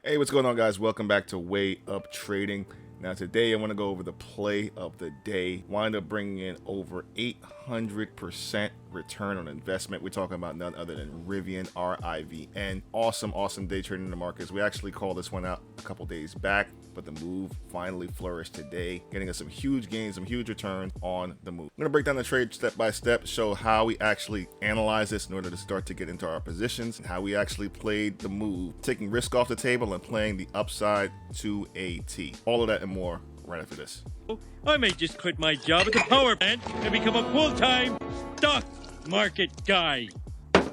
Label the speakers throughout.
Speaker 1: Hey, what's going on, guys? Welcome back to Way Up Trading. Now, today I want to go over the play of the day. Wind up bringing in over 800% return on investment. We're talking about none other than Rivian, Rivn. Awesome day trading in the markets. We actually called this one out a couple days back, but the move finally flourished today, getting us some huge gains, some huge returns on the move. I'm going to break down the trade step by step, show how we actually analyze this in order to start to get into our positions, and how we actually played the move, taking risk off the table and playing the upside to a T. All of that and more right after this.
Speaker 2: I may just quit my job at the power plant and become a full-time stock market guy.
Speaker 1: All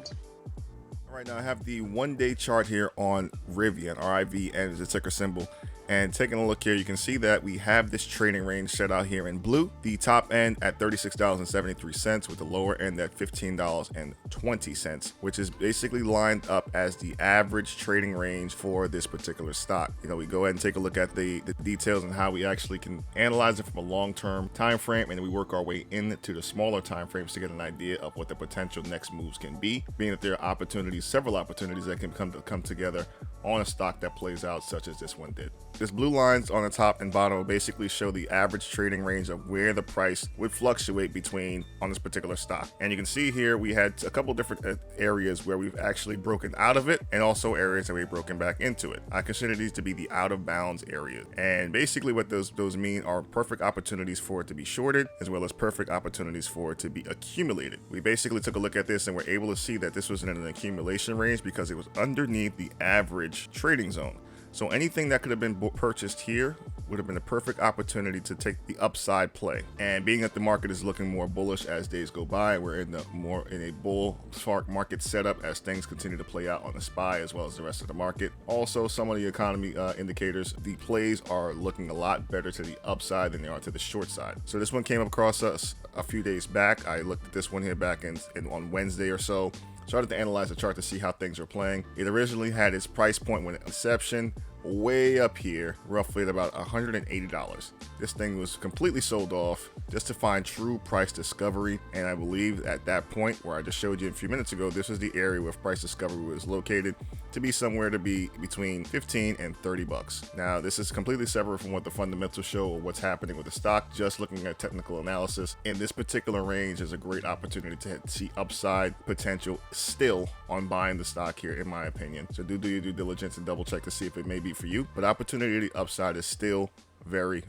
Speaker 1: right, now I have the one-day chart here on Rivian, RIVN is the ticker symbol. And taking a look here, you can see that we have this trading range set out here in blue. The top end at $36.73 with the lower end at $15.20, which is basically lined up as the average trading range for this particular stock. We go ahead and take a look at the details and how we actually can analyze it from a long-term time frame, and then we work our way into the smaller time frames to get an idea of what the potential next moves can be, being that there are opportunities, several opportunities that can come together on a stock that plays out such as this one did. This blue lines on the top and bottom will basically show the average trading range of where the price would fluctuate between on this particular stock. And you can see here we had a couple different areas where we've actually broken out of it, and also areas that we've broken back into it. I consider these to be the out of bounds areas. And basically what those mean are perfect opportunities for it to be shorted, as well as perfect opportunities for it to be accumulated. We basically took a look at this and were able to see that this was in an accumulation range because it was underneath the average trading zone. So anything that could have been purchased here would have been a perfect opportunity to take the upside play. And being that the market is looking more bullish as days go by, we're in a bull market setup as things continue to play out on the SPY as well as the rest of the market. Also, some of the economy indicators, the plays are looking a lot better to the upside than they are to the short side. So this one came across us a few days back. I looked at this one here back on Wednesday or so. Started to analyze the chart to see how things were playing. It originally had its price point when inception way up here, roughly at about $180. This thing was completely sold off just to find true price discovery. And I believe at that point where I just showed you a few minutes ago, this was the area where price discovery was located to be somewhere to be between 15 and 30 bucks. Now, this is completely separate from what the fundamentals show or what's happening with the stock. Just looking at technical analysis in this particular range is a great opportunity to see upside potential still on buying the stock here, in my opinion. So do your due diligence and double check to see if it may be for you, but opportunity upside is still very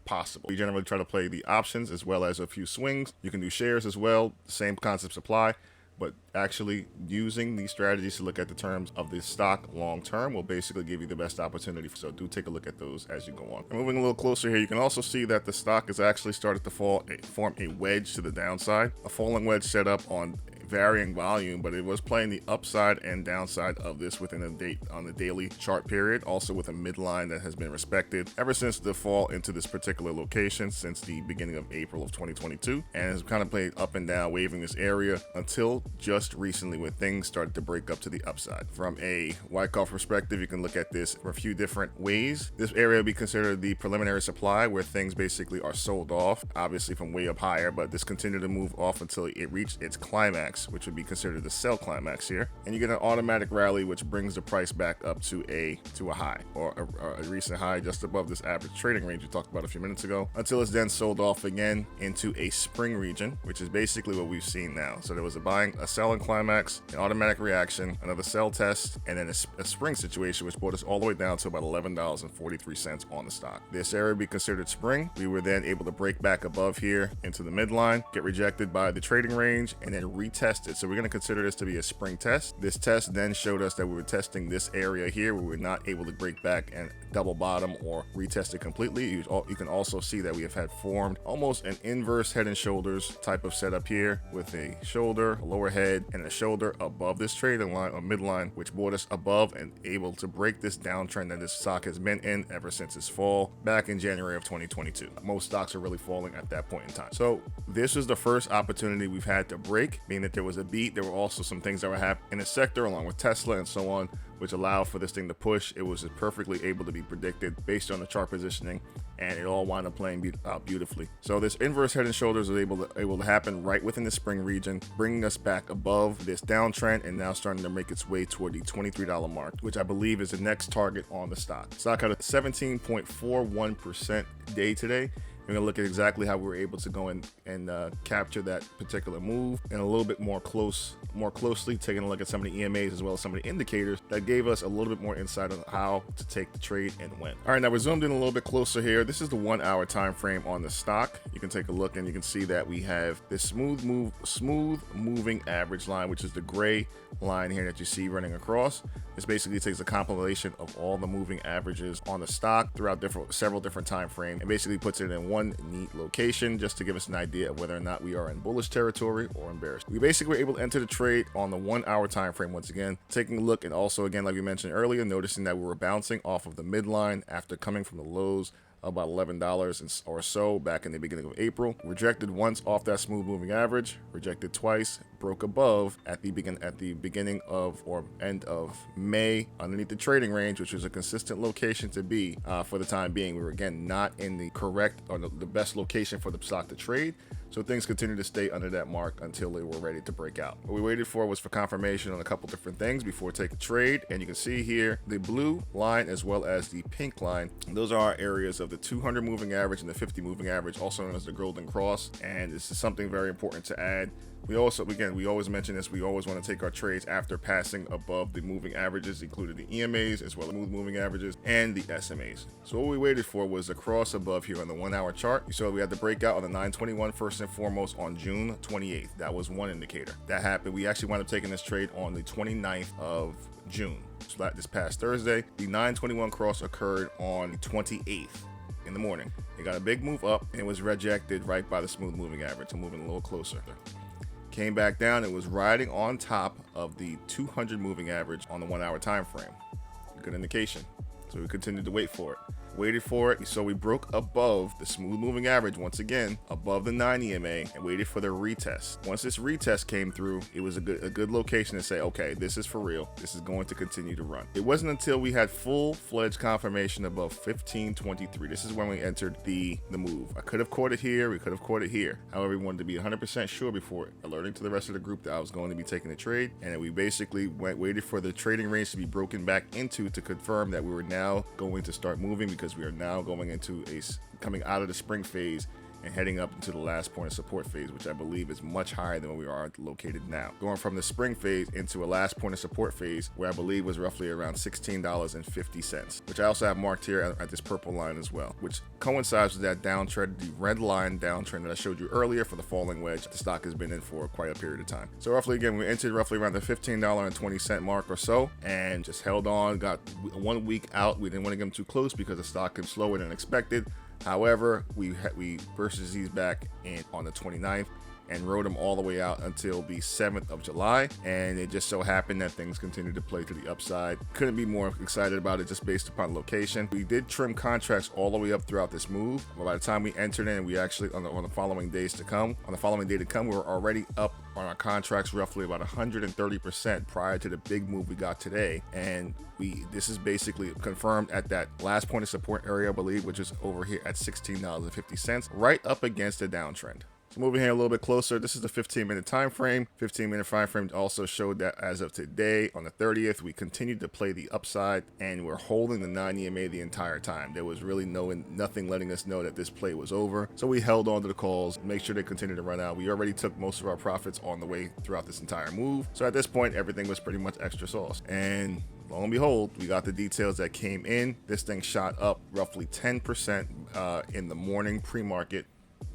Speaker 1: possible. We generally try to play the options as well as a few swings. You can do shares as well, same concepts apply, but actually using these strategies to look at the terms of the stock long term will basically give you the best opportunity. So do take a look at those as you go on. And moving a little closer here, you can also see that the stock has actually started to form a wedge to the downside, a falling wedge set up on varying volume, but it was playing the upside and downside of this within on the daily chart period, also with a midline that has been respected ever since the fall into this particular location since the beginning of April of 2022, and has kind of played up and down, waving this area until just recently when things started to break up to the upside. From a Wyckoff perspective, you can look at this for a few different ways. This area would be considered the preliminary supply, where things basically are sold off, obviously from way up higher, but this continued to move off until it reached its climax, which would be considered the sell climax here, and you get an automatic rally which brings the price back up to a high, or a recent high just above this average trading range we talked about a few minutes ago, until it's then sold off again into a spring region, which is basically what we've seen now. So there was a selling climax, an automatic reaction, another sell test, and then a spring situation which brought us all the way down to about $11.43 on the stock. This area would be considered spring. We were then able to break back above here into the midline, get rejected by the trading range, and then retest it. So we're going to consider this to be a spring test. This test then showed us that we were testing this area here where we were not able to break back and double bottom or retest it completely. You can also see that we have had formed almost an inverse head and shoulders type of setup here, with a shoulder, a lower head, and a shoulder above this trading line or midline, which brought us above and able to break this downtrend that this stock has been in ever since its fall back in January of 2022. Most stocks are really falling at that point in time. So this was the first opportunity we've had to break, being that there was a beat, there were also some things that were happening in the sector along with Tesla and so on, which allowed for this thing to push. It was perfectly able to be predicted based on the chart positioning, and it all wound up playing out beautifully. So this inverse head and shoulders was able to happen right within the spring region, bringing us back above this downtrend and now starting to make its way toward the $23 mark, which I believe is the next target on the stock. Stock had a 17.41% day today. We're going to look at exactly how we were able to go in and capture that particular move, and a little bit more closely taking a look at some of the EMAs as well as some of the indicators that gave us a little bit more insight on how to take the trade and when. All right, now we're zoomed in a little bit closer here. This is the 1 hour time frame on the stock. You can take a look and you can see that we have this smooth moving average line, which is the gray line here that you see running across. This basically takes a compilation of all the moving averages on the stock throughout several different time frames and basically puts it in one neat location just to give us an idea of whether or not we are in bullish territory or in bearish. We basically were able to enter the trade on the 1 hour time frame once again, taking a look, and also again, like we mentioned earlier, noticing that we were bouncing off of the midline after coming from the lows about $11 or so back in the beginning of April. Rejected once off that smooth moving average, rejected twice, broke above at the beginning of or end of May underneath the trading range, which was a consistent location to be for the time being. We were again not in the correct or the best location for the stock to trade. So things continued to stay under that mark until they were ready to break out. What we waited for was for confirmation on a couple different things before taking trade. And you can see here the blue line as well as the pink line. Those are our areas of the 200 moving average and the 50 moving average, also known as the golden cross. And this is something very important to add. We also, again, we always mention this, we always want to take our trades after passing above the moving averages, including the EMAs as well as moving averages and the SMAs. So what we waited for was a cross above here on the 1 hour chart. You saw we had the breakout on the 921 first and foremost on June 28th. That was one indicator. That happened. We actually wound up taking this trade on the 29th of June. So this past Thursday, the 921 cross occurred on the 28th. In the morning. It got a big move up and it was rejected right by the smooth moving average. I'm moving a little closer. Came back down. It was riding on top of the 200 moving average on the 1 hour time frame. Good indication. So we continued to wait for it. Waited for it, so we broke above the smooth moving average once again, above the 9 EMA, and waited for the retest. Once this retest came through, it was a good location to say, okay, this is for real. This is going to continue to run. It wasn't until we had full-fledged confirmation above 1523. This is when we entered the move. I could have caught it here. We could have caught it here. However, we wanted to be 100% sure before alerting to the rest of the group that I was going to be taking the trade, and then we basically waited for the trading range to be broken back into to confirm that we were now going to start moving, because we are now going into coming out of the spring phase and heading up into the last point of support phase, which I believe is much higher than where we are located now. Going from the spring phase into a last point of support phase, where I believe was roughly around $16.50, which I also have marked here at this purple line as well, which coincides with that downtrend, the red line downtrend that I showed you earlier for the falling wedge the stock has been in for quite a period of time. So roughly, again, we entered roughly around the $15.20 mark or so, and just held on, got 1 week out. We didn't want to get them too close because the stock came slower than expected. However, we purchased these back on the 29th and rode them all the way out until the 7th of July. And it just so happened that things continued to play to the upside. Couldn't be more excited about it just based upon location. We did trim contracts all the way up throughout this move. But by the time we entered in, we actually, on the following day to come, we were already up on our contracts roughly about 130% prior to the big move we got today. And this is basically confirmed at that last point of support area, I believe, which is over here at $16.50, right up against the downtrend. So moving here a little bit closer, this is the 15-minute time frame. 15-minute time frame also showed that as of today, on the 30th, we continued to play the upside, and we're holding the 9 EMA the entire time. There was really nothing letting us know that this play was over. So we held on to the calls, make sure they continued to run out. We already took most of our profits on the way throughout this entire move. So at this point, everything was pretty much extra sauce. And lo and behold, we got the details that came in. This thing shot up roughly 10% in the morning pre-market.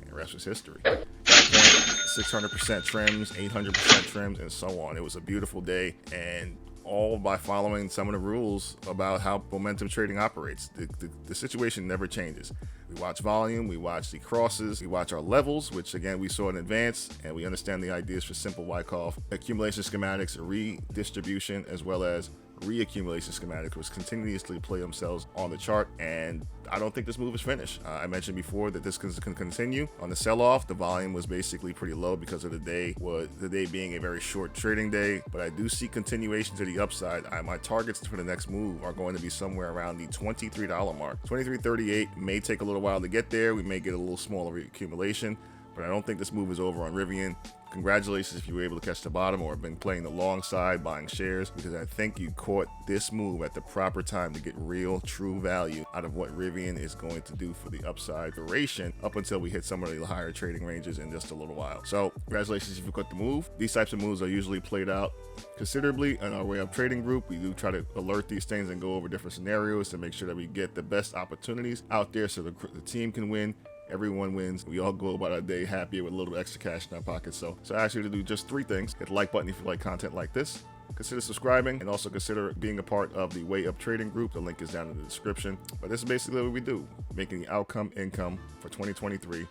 Speaker 1: The rest was history. 600% trims, 800% trims, and so on. It was a beautiful day, and all by following some of the rules about how momentum trading operates. The situation never changes. We watch volume, we watch the crosses, we watch our levels, which again we saw in advance, and we understand the ideas for simple Wyckoff accumulation schematics, redistribution, as well as reaccumulation schematic, which continuously play themselves on the chart, and I don't think this move is finished. I mentioned before that this can continue. On the sell-off, the volume was basically pretty low because of the day being a very short trading day, but I do see continuation to the upside. My targets for the next move are going to be somewhere around the $23 mark. 23.38 may take a little while to get there. We may get a little smaller reaccumulation, but I don't think this move is over on Rivian. Congratulations if you were able to catch the bottom or have been playing the long side, buying shares, because I think you caught this move at the proper time to get real, true value out of what Rivian is going to do for the upside duration up until we hit some of the higher trading ranges in just a little while. So congratulations if you caught the move. These types of moves are usually played out considerably in our way up trading group. We do try to alert these things and go over different scenarios to make sure that we get the best opportunities out there so the team can win. Everyone wins. We all go about our day happier with a little extra cash in our pockets. So I ask you to do just 3 things. Hit the like button if you like content like this. Consider subscribing, and also consider being a part of the Way Up Trading Group. The link is down in the description. But this is basically what we do, making the outcome income for 2023.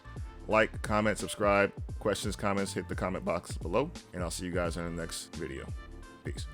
Speaker 1: Like, comment, subscribe. Questions, comments, hit the comment box below. And I'll see you guys in the next video. Peace.